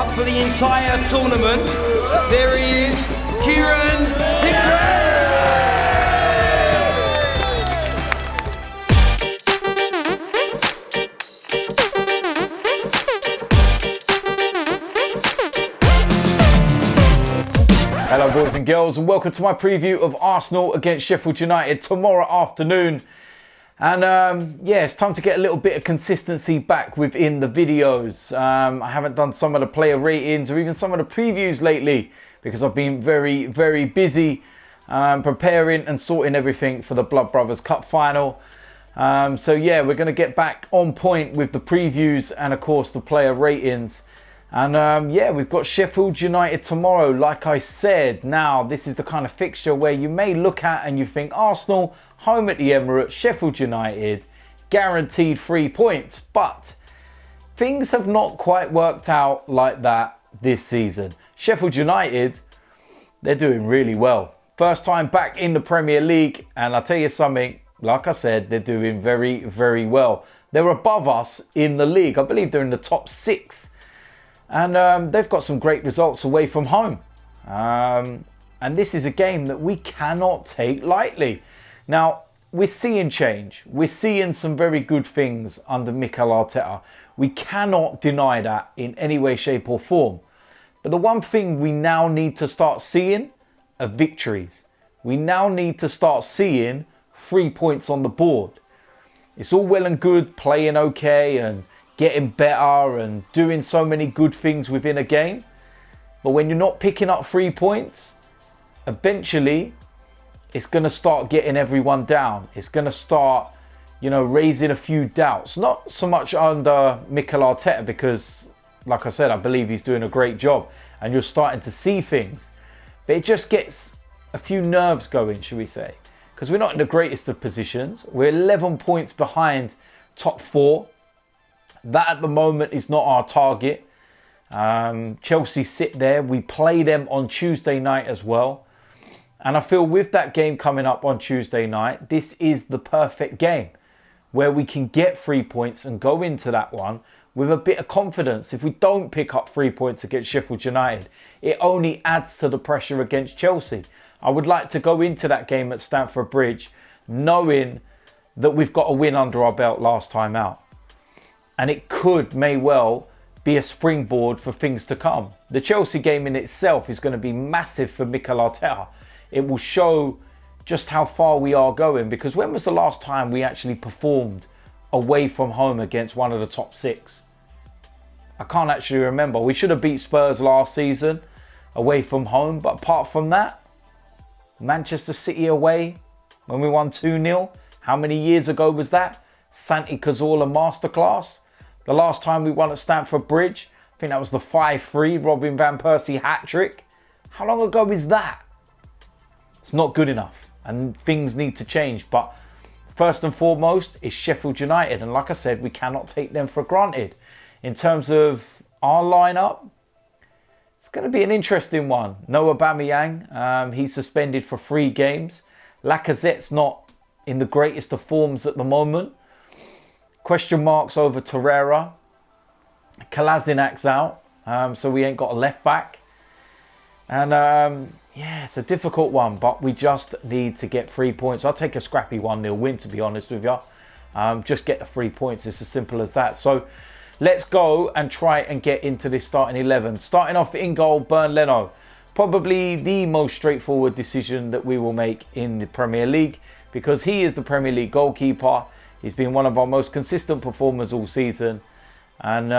up for the entire tournament. There he is, Kieran Hickman. Hello boys and girls, and welcome to my preview of Arsenal against Sheffield United tomorrow afternoon. And yeah, it's time to get a little bit of consistency back within the videos. I haven't done some of the player ratings or even some of the previews lately because I've been very, very busy preparing and sorting everything for the Blood Brothers Cup final. So yeah, we're going to get back on point with the previews and of course the player ratings. And yeah, we've got Sheffield United tomorrow, like I said. Now, this is the kind of fixture where you may look at and you think Arsenal, home at the Emirates, Sheffield United, guaranteed 3 points. But things have not quite worked out like that this season. Sheffield United, they're doing really well. First time back in the Premier League. And I'll tell you something, like I said, they're doing very, very well. They're above us in the league. I believe they're in the top 6. And they've got some great results away from home. And this is a game that we cannot take lightly. Now, we're seeing change. We're seeing some very good things under Mikel Arteta. We cannot deny that in any way, shape or form. But the one thing we now need to start seeing are victories. We now need to start seeing 3 points on the board. It's all well and good playing okay and getting better and doing so many good things within a game. But when you're not picking up 3 points, eventually it's going to start getting everyone down. It's going to start, you know, raising a few doubts. Not so much under Mikel Arteta because, like I said, I believe he's doing a great job and you're starting to see things. But it just gets a few nerves going, should we say. Because we're not in the greatest of positions. We're 11 points behind top 4. That at the moment is not our target. Chelsea sit there. We play them on Tuesday night as well. And I feel with that game coming up on Tuesday night, this is the perfect game where we can get 3 points and go into that one with a bit of confidence. If we don't pick up 3 points against Sheffield United, it only adds to the pressure against Chelsea. I would like to go into that game at Stamford Bridge knowing that we've got a win under our belt last time out. And it may well be a springboard for things to come. The Chelsea game in itself is going to be massive for Mikel Arteta. It will show just how far we are going, because when was the last time we actually performed away from home against one of the top 6? I can't actually remember. We should have beat Spurs last season away from home, but apart from that, Manchester City away when we won 2-0, how many years ago was that? Santi Cazorla masterclass. The last time we won at Stamford Bridge, I think that was the 5-3 Robin Van Persie hat-trick. How long ago is that? It's not good enough and things need to change. But first and foremost is Sheffield United. And like I said, we cannot take them for granted. In terms of our lineup, it's going to be an interesting one. No Aubameyang, he's suspended for 3 games. Lacazette's not in the greatest of forms at the moment. Question marks over Torreira. Kolasinac's out, so we ain't got a left back. And yeah, it's a difficult one, but we just need to get 3 points. I'll take a scrappy 1-0 win, to be honest with you. Just get the 3 points. It's as simple as that. So let's go and try and get into this starting 11. Starting off in goal, Leno. Probably the most straightforward decision that we will make in the Premier League because he is the Premier League goalkeeper. He's been one of our most consistent performers all season. And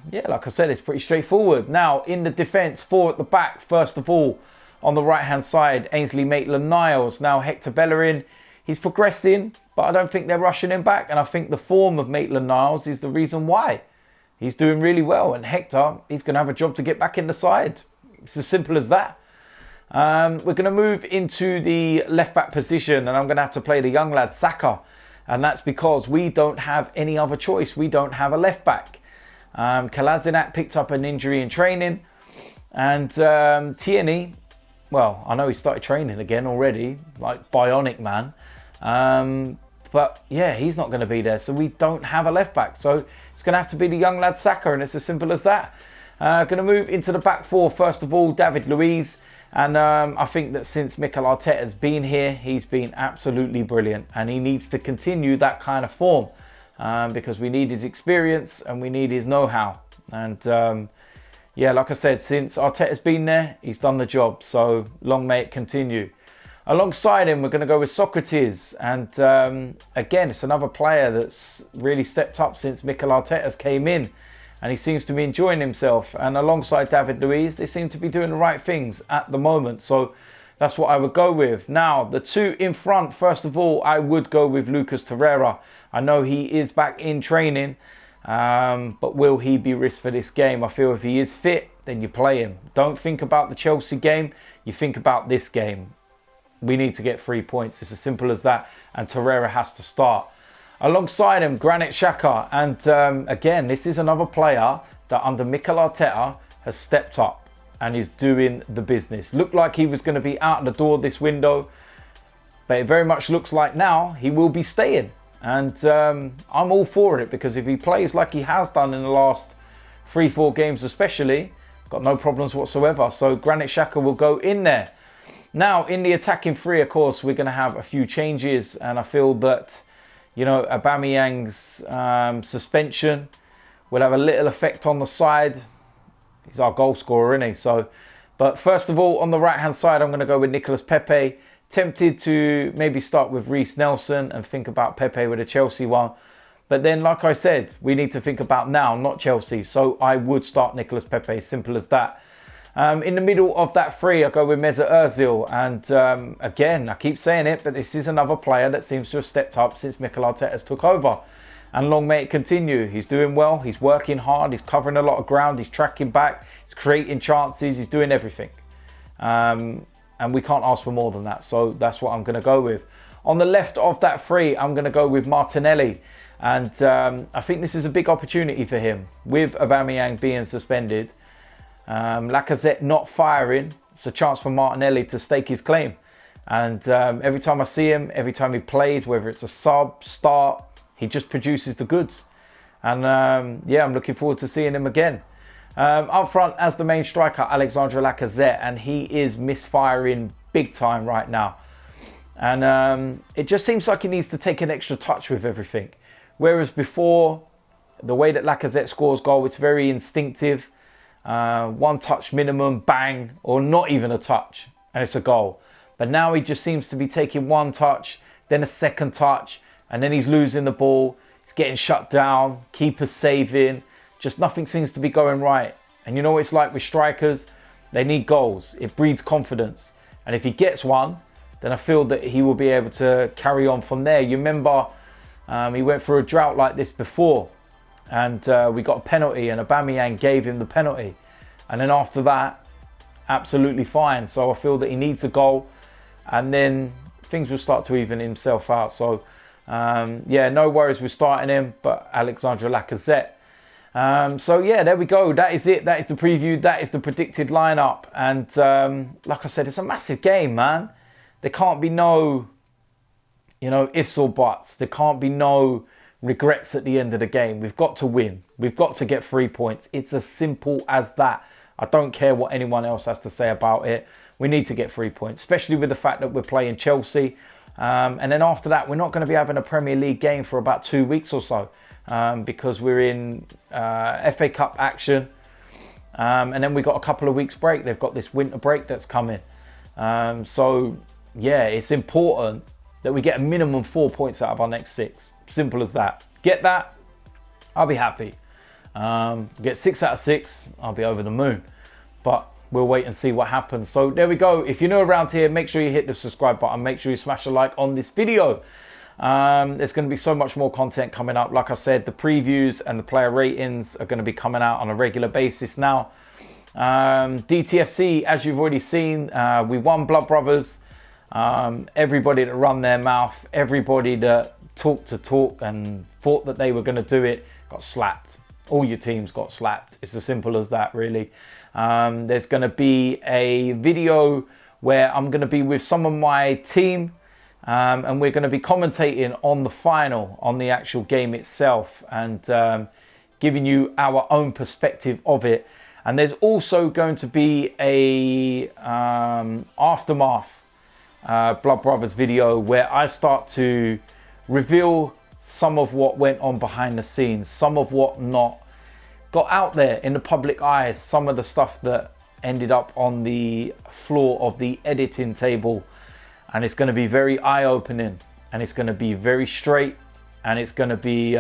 yeah, like I said, it's pretty straightforward. Now, in the defence, 4 at the back. First of all, on the right-hand side, Ainsley Maitland-Niles. Now, Hector Bellerin, he's progressing, but I don't think they're rushing him back. And I think the form of Maitland-Niles is the reason why. He's doing really well. And Hector, he's going to have a job to get back in the side. It's as simple as that. We're going to move into the left-back position, and I'm going to have to play the young lad, Saka. And that's because we don't have any other choice. We don't have a left back. Kolasinac picked up an injury in training. And Tierney, well, I know he started training again already, like bionic man. But yeah, he's not going to be there. So we don't have a left back. So it's going to have to be the young lad Saka, and it's as simple as that. Going to move into the back four. First of all, David Luiz. And I think that since Mikel Arteta's been here, he's been absolutely brilliant. And he needs to continue that kind of form because we need his experience and we need his know-how. And yeah, like I said, since Arteta's been there, he's done the job. So long may it continue. Alongside him, we're going to go with Sokratis. And again, it's another player that's really stepped up since Mikel Arteta's came in. And he seems to be enjoying himself. And alongside David Luiz, they seem to be doing the right things at the moment. So that's what I would go with. Now, the two in front, first of all, I would go with Lucas Torreira. I know he is back in training. But will he be risked for this game? I feel if he is fit, then you play him. Don't think about the Chelsea game. You think about this game. We need to get 3 points. It's as simple as that. And Torreira has to start. Alongside him, Granit Xhaka. And again, this is another player that under Mikel Arteta has stepped up and is doing the business. Looked like he was going to be out the door this window. But it very much looks like now he will be staying. And I'm all for it because if he plays like he has done in the last 3-4 games especially, got no problems whatsoever. So Granit Xhaka will go in there. Now, in the attacking three, of course, we're going to have a few changes. And I feel that, you know, Aubameyang's suspension will have a little effect on the side. He's our goal scorer, isn't he? So, but first of all, on the right-hand side, I'm going to go with Nicolas Pepe. Tempted to maybe start with Reiss Nelson and think about Pepe with a Chelsea one. But then, like I said, we need to think about now, not Chelsea. So I would start Nicolas Pepe, simple as that. In the middle of that three, I go with Mesut Ozil. And again, I keep saying it, but this is another player that seems to have stepped up since Mikel Arteta's took over. And long may it continue. He's doing well. He's working hard. He's covering a lot of ground. He's tracking back. He's creating chances. He's doing everything. And we can't ask for more than that. So that's what I'm going to go with. On the left of that three, I'm going to go with Martinelli. And I think this is a big opportunity for him. With Aubameyang being suspended, Lacazette not firing, it's a chance for Martinelli to stake his claim. And every time I see him, every time he plays, whether it's a sub, start, he just produces the goods. And yeah, I'm looking forward to seeing him again. Up front as the main striker, Alexandre Lacazette, and he is misfiring big time right now. And it just seems like he needs to take an extra touch with everything. Whereas before, the way that Lacazette scores goal, it's very instinctive. One touch minimum, bang, or not even a touch, and it's a goal. But now he just seems to be taking one touch, then a second touch, and then he's losing the ball. He's getting shut down, keeper's saving. Just nothing seems to be going right. And you know what it's like with strikers? They need goals. It breeds confidence. And if he gets one, then I feel that he will be able to carry on from there. You remember he went through a drought like this before. And we got a penalty and Aubameyang gave him the penalty. And then after that, absolutely fine. So I feel that he needs a goal. And then things will start to even himself out. So yeah, no worries with starting him. But Alexandre Lacazette. So yeah, there we go. That is it. That is the preview. That is the predicted lineup. And like I said, it's a massive game, man. There can't be no, ifs or buts. There can't be no regrets at the end of the game. We've got to win. We've got to get 3 points. It's as simple as that. I don't care what anyone else has to say about it. We need to get 3 points, especially with the fact that we're playing Chelsea. And then after that, we're not going to be having a Premier League game for about 2 weeks or so. Because we're in FA Cup action. And then we got a couple of weeks break. They've got this winter break that's coming. So yeah, it's important that we get a minimum 4 points out of our next 6. Simple as that. Get that, I'll be happy. Get 6 out of 6, I'll be over the moon. But we'll wait and see what happens. So there we go. If you're new around here, make sure you hit the subscribe button. Make sure you smash a like on this video. There's going to be so much more content coming up. Like I said, the previews and the player ratings are going to be coming out on a regular basis now. DTFC, as you've already seen, we won Blood Brothers. Everybody that run their mouth, everybody that talked to talk and thought that they were going to do it, got slapped. All your teams got slapped. It's as simple as that, really. There's going to be a video where I'm going to be with some of my team. And we're going to be commentating on the final, on the actual game itself, and giving you our own perspective of it. And there's also going to be a aftermath Blood Brothers video where I start to reveal some of what went on behind the scenes, some of what not got out there in the public eye, some of the stuff that ended up on the floor of the editing table. And it's going to be very eye-opening, and it's going to be very straight, and it's going to be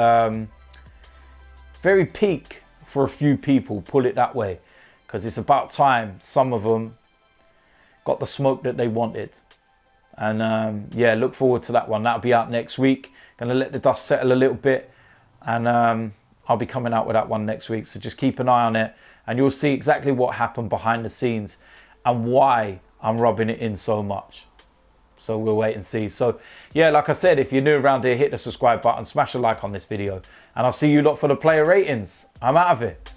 very peak for a few people, put it that way, because it's about time some of them got the smoke that they wanted. And yeah, look forward to that one. That'll be out next week. Gonna let the dust settle a little bit, and I'll be coming out with that one next week. So just keep an eye on it, and you'll see exactly what happened behind the scenes and why I'm rubbing it in so much. So we'll wait and see. So yeah, like I said, if you're new around here, hit the subscribe button, smash a like on this video, and I'll see you lot for the player ratings. I'm out of it.